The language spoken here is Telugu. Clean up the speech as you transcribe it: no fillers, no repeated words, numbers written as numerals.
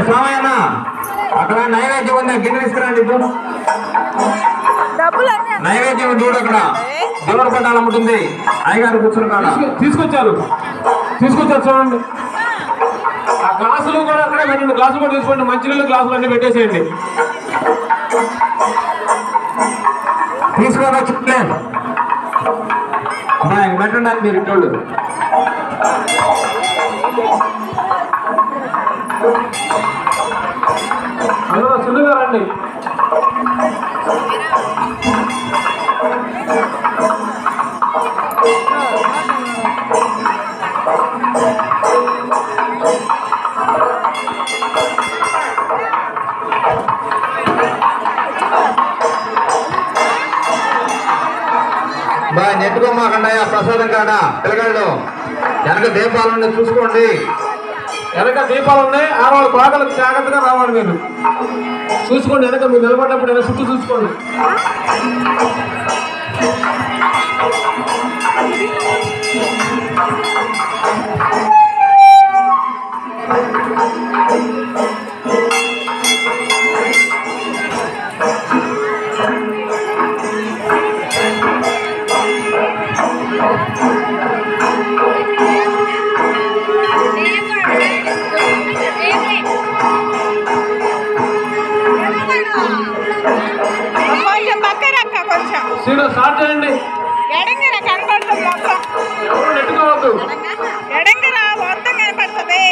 స్వామయ్యన అక్కడ నైవేద్యం ఉంది, గిన్నె తీసుకురండి. నైవేద్యం చూడు, అక్కడ దేవుడు పట్టాలు అమ్ముతుంది. అయ్యగారు కూర్చుని తీసుకొచ్చారు చూడండి. ఆ గ్లాసులు కూడా అక్కడ పెట్టండి, గ్లాసులు కూడా తీసుకోండి. మంచినీళ్ళు గ్లాసులు అన్ని పెట్టేసేయండి. తీసుకోవాలి చెప్పలేదు పెట్టండి అని మీరు ఇట్టోళ్ళు. అందులో చిన్నగా రండి. బాగా నెట్టుకోమాకండి ప్రసాదం కాడ. పిల్లగాళ్ళు వెనక దీపాలు ఉన్నాయి చూసుకోండి. వెనక దీపాలు ఉన్నాయి, ఆడవాళ్ళు పాటలకు జాగ్రత్తగా రావాలి. మీరు చూసుకోండి, వెనక మీరు నిలబడినప్పుడు వెనక చుట్టూ చూసుకోండి. స్టార్ట్ చేయండి. ఎడంగిరా కనపడుతుంది, మొత్తం ఎవరు నెట్టుకోవద్దు. ఎడంగిరా మొత్తం కనపడుతుంది.